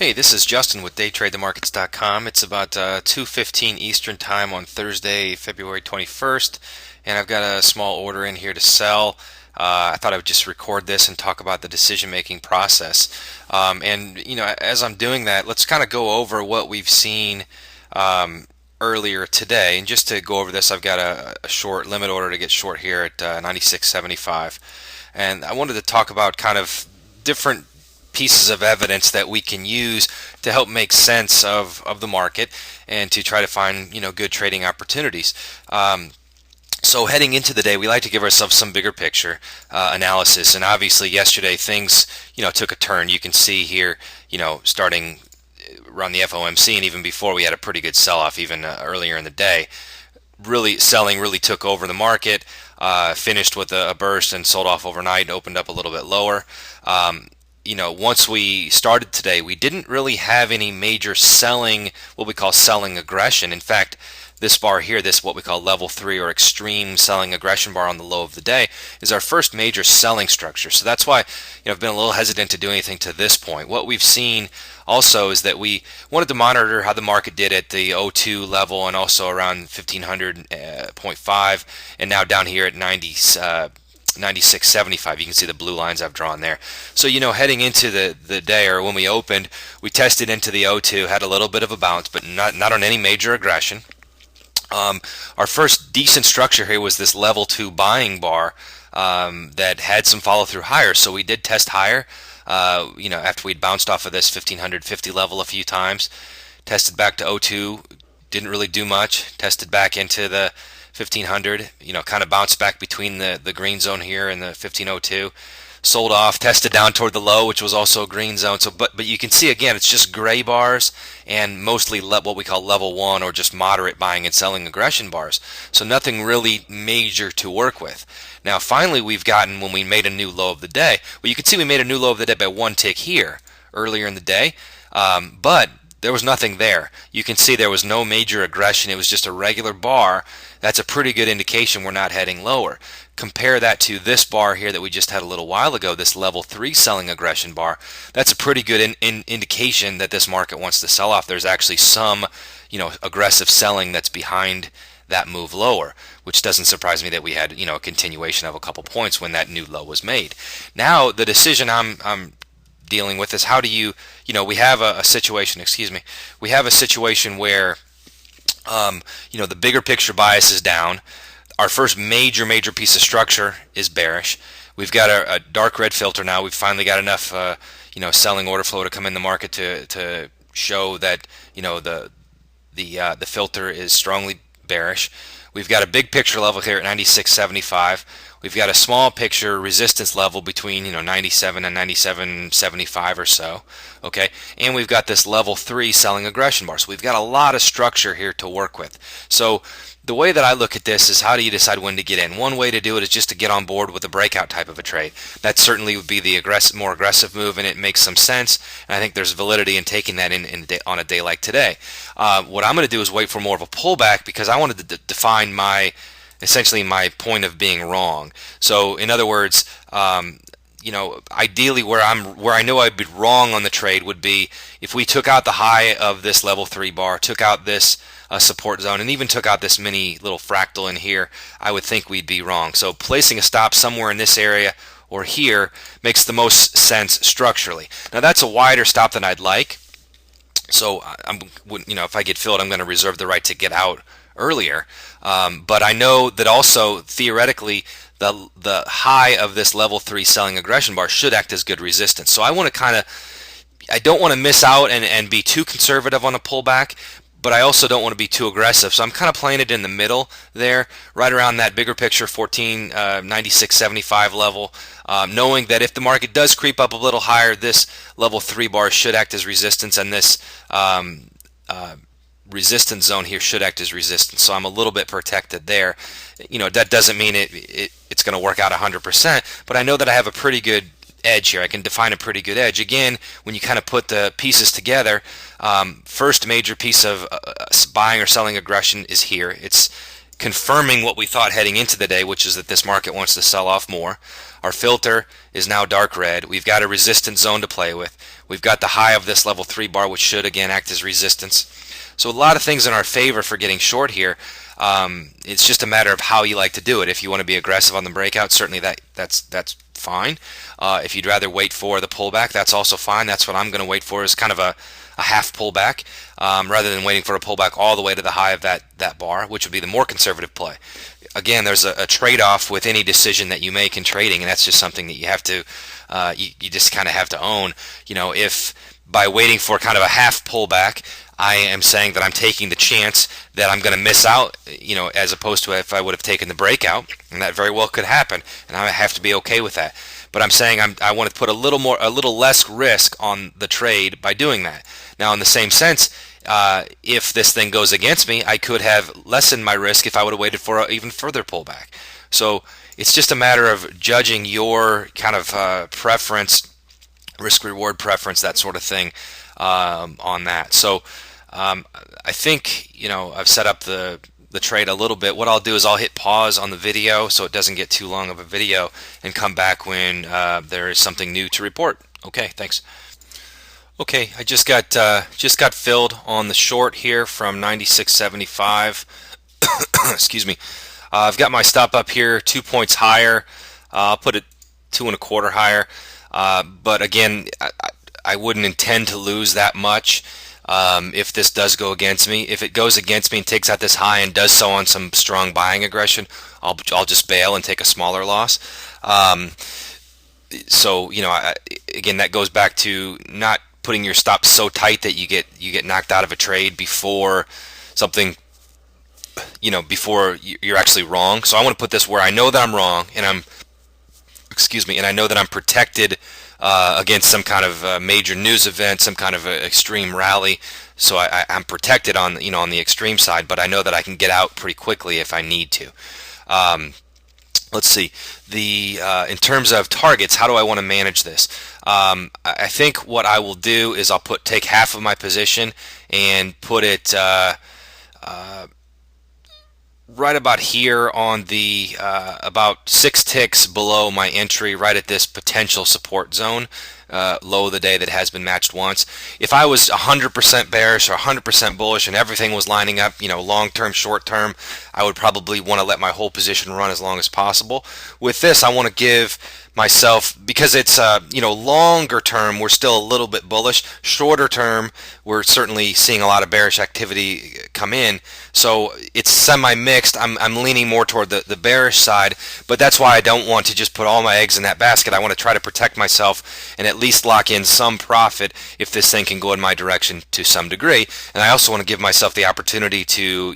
Hey, this is Justin with DayTradeTheMarkets.com. It's about 2:15 Eastern Time on Thursday, February 21st, and I've got a small order in here to sell. I thought I would just record this and talk about the decision-making process. As I'm doing that, let's kind of go over what we've seen earlier today. And just to go over this, I've got a short limit order to get short here at 96.75, and I wanted to talk about kind of different pieces of evidence that we can use to help make sense of the market and to try to find good trading opportunities. So heading into the day, we like to give ourselves some bigger picture analysis, and obviously yesterday things took a turn. You can see here starting around the FOMC and even before, we had a pretty good sell-off even earlier in the day. Really selling really took over the market, finished with a burst and sold off overnight and opened up a little bit lower. Once we started today, we didn't really have any major selling, what we call selling aggression. In fact, this bar here, this what we call level 3 or extreme selling aggression bar on the low of the day, is our first major selling structure. So that's why I've been a little hesitant to do anything to this point. What we've seen also is that we wanted to monitor how the market did at the 02 level and also around 1500.5, and now down here at 96.75. You can see the blue lines I've drawn there. So heading into the day, or when we opened, we tested into the 02, had a little bit of a bounce, but not on any major aggression. Our first decent structure here was this level 2 buying bar that had some follow through higher. So we did test higher after we'd bounced off of this 1550 level a few times. Tested back to 02, didn't really do much. Tested back into the 1500, kind of bounced back between the green zone here and the 1502, sold off, tested down toward the low, which was also a green zone. So but you can see again, it's just gray bars and mostly what we call level 1 or just moderate buying and selling aggression bars. So nothing really major to work with. Now finally we've gotten, when we made a new low of the day, well, you can see we made a new low of the day by one tick here earlier in the day, but there was nothing there. You can see there was no major aggression. It was just a regular bar. That's a pretty good indication we're not heading lower. Compare that to this bar here that we just had a little while ago, this level 3 selling aggression bar. That's a pretty good indication that this market wants to sell off. There's actually some aggressive selling that's behind that move lower, which doesn't surprise me that we had a continuation of a couple points when that new low was made. Now the decision I'm dealing with is how do we have a situation, we have a situation where the bigger picture bias is down. Our first major piece of structure is bearish. We've got a dark red filter now. We've finally got enough selling order flow to come in the market to show that the filter is strongly bearish. We've got a big picture level here at 96.75. We've got a small picture resistance level between 97 and 97.75 or so, okay? And we've got this level 3 selling aggression bar. So we've got a lot of structure here to work with. So the way that I look at this is, how do you decide when to get in? One way to do it is just to get on board with a breakout type of a trade. That certainly would be the more aggressive move, and it makes some sense. And I think there's validity in taking that on a day like today. What I'm going to do is wait for more of a pullback, because I wanted to define essentially my point of being wrong. So in other words, ideally where I know I'd be wrong on the trade would be if we took out the high of this level 3 bar, took out this support zone, and even took out this mini little fractal in here. I would think we'd be wrong. So placing a stop somewhere in this area or here makes the most sense structurally. Now that's a wider stop than I'd like. So if I get filled, I'm going to reserve the right to get out earlier. But I know that also theoretically the high of this level 3 selling aggression bar should act as good resistance. So I don't want to miss out and be too conservative on a pullback, but I also don't want to be too aggressive. So I'm kind of playing it in the middle there, right around that bigger picture 96.75 level, knowing that if the market does creep up a little higher, this level 3 bar should act as resistance, and this resistance zone here should act as resistance. So I'm a little bit protected there. That doesn't mean it's going to work out 100%, but I know that I have a pretty good edge here. I can define a pretty good edge. Again, when you kind of put the pieces together, first major piece of buying or selling aggression is here. It's confirming what we thought heading into the day, which is that this market wants to sell off more. Our filter is now dark red. We've got a resistance zone to play with. We've got the high of this level 3 bar, which should again act as resistance. So a lot of things in our favor for getting short here. It's just a matter of how you like to do it. If you want to be aggressive on the breakout, certainly that's fine. If you'd rather wait for the pullback, that's also fine. That's what I'm going to wait for, is kind of a half pullback, rather than waiting for a pullback all the way to the high of that bar, which would be the more conservative play. Again, there's a trade-off with any decision that you make in trading, and that's just something that you have to you just kind of have to own. If by waiting for kind of a half pullback, I am saying that I'm taking the chance that I'm going to miss out, as opposed to if I would have taken the breakout, and that very well could happen, and I have to be okay with that. But I'm saying I want to put a little less risk on the trade by doing that. Now, in the same sense, if this thing goes against me, I could have lessened my risk if I would have waited for an even further pullback. So it's just a matter of judging your kind of preference, risk-reward preference, that sort of thing, on that. So I think I've set up the trade a little bit. What I'll do is I'll hit pause on the video so it doesn't get too long of a video, and come back when there is something new to report. Okay, thanks. Okay, I just got filled on the short here from 96.75. Excuse me. I've got my stop up here 2 points higher. I'll put it 2 1/4 higher. But again, I wouldn't intend to lose that much if this does go against me. If it goes against me and takes out this high and does so on some strong buying aggression, I'll just bail and take a smaller loss. So again, that goes back to not putting your stop so tight that you get knocked out of a trade before something, before you're actually wrong. So I want to put this where I know that I'm wrong, and I know that I'm protected against some kind of major news event, some kind of extreme rally. So I'm protected on the extreme side, but I know that I can get out pretty quickly if I need to. Let's see. In terms of targets, how do I want to manage this? I think what I will do is I'll take half of my position and put it right about here on the about 6 ticks below my entry, right at this potential support zone, low of the day that has been matched once. If I was 100% bearish or 100% bullish and everything was lining up, long term, short term, I would probably want to let my whole position run as long as possible. With this, I want to give myself, because it's longer term we're still a little bit bullish, shorter term we're certainly seeing a lot of bearish activity come in, so it's semi-mixed. I'm leaning more toward the bearish side, but that's why I don't want to just put all my eggs in that basket. I want to try to protect myself and at least lock in some profit if this thing can go in my direction to some degree, and I also want to give myself the opportunity to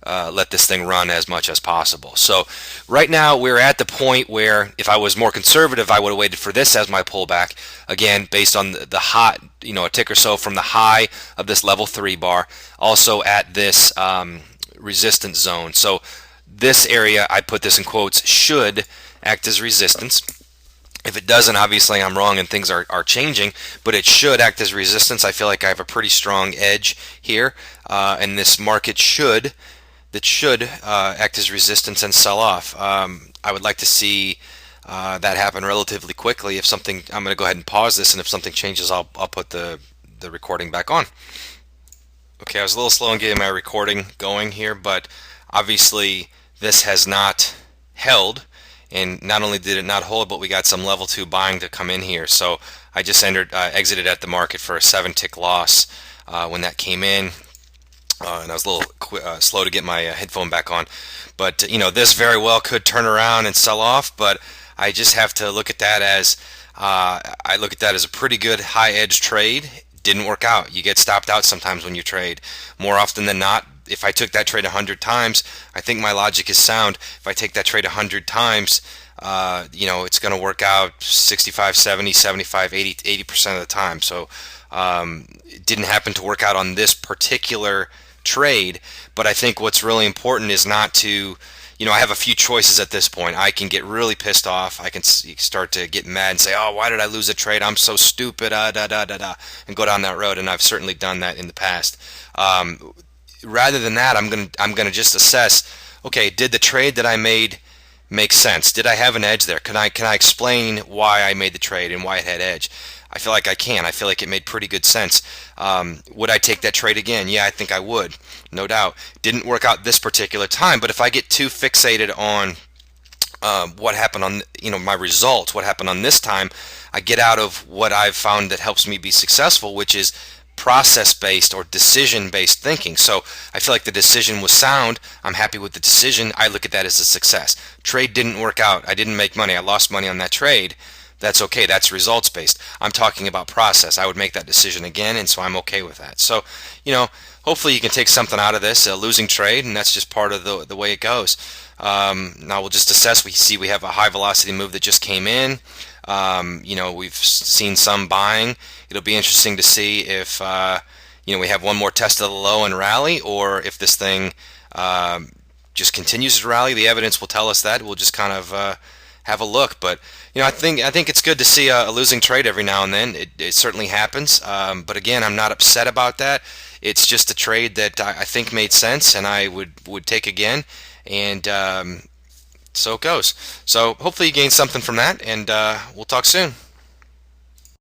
let this thing run as much as possible. So right now we're at the point where if I was more conservative, I would have waited for this as my pullback, again based on the hot, a tick or so from the high of this level 3 bar, also at this resistance zone. So this area, I put this in quotes, should act as resistance. If it doesn't, obviously I'm wrong and things are changing, but it should act as resistance. I feel like I have a pretty strong edge here, and this market should act as resistance and sell off. I would like to see that happen relatively quickly. I'm going to go ahead and pause this, and if something changes, I'll put the recording back on. Okay, I was a little slow in getting my recording going here, but obviously this has not held, and not only did it not hold, but we got some level 2 buying to come in here. So I just exited at the market for a 7-tick loss when that came in. And I was a little slow to get my headphone back on, but this very well could turn around and sell off. But I just have to look at that as a pretty good high edge trade. Didn't work out. You get stopped out sometimes when you trade. More often than not, if I took that trade 100 times, I think my logic is sound. If I take that trade 100 times, it's going to work out 65, 70, 75, 80% of the time. So it didn't happen to work out on this particular trade, but I think what's really important is not to, I have a few choices at this point. I can get really pissed off. I can start to get mad and say, oh, why did I lose a trade? I'm so stupid, and go down that road, and I've certainly done that in the past. Rather than that, I'm gonna just assess, okay, did the trade that I made make sense? Did I have an edge there? Can I explain why I made the trade and why it had edge? I feel like I can. I feel like it made pretty good sense. Would I take that trade again? Yeah, I think I would, no doubt. Didn't work out this particular time, but if I get too fixated on what happened on my results, what happened on this time, I get out of what I've found that helps me be successful, which is process based or decision based thinking. So I feel like the decision was sound. I'm happy with the decision. I look at that as a success. Trade didn't work out. I didn't make money. I lost money on that trade. That's okay. That's results based. I'm talking about process. I would make that decision again, and so I'm okay with that. So, hopefully you can take something out of this, a losing trade, and that's just part of the way it goes. Now we'll just assess. We see we have a high velocity move that just came in. We've seen some buying. It'll be interesting to see if we have one more test of the low and rally, or if this thing just continues to rally. The evidence will tell us that. We'll just kind of have a look. But I think it's good to see a losing trade every now and then. It certainly happens. But again, I'm not upset about that. It's just a trade that I think made sense, and I would take again. And so it goes. So hopefully you gain something from that, and we'll talk soon.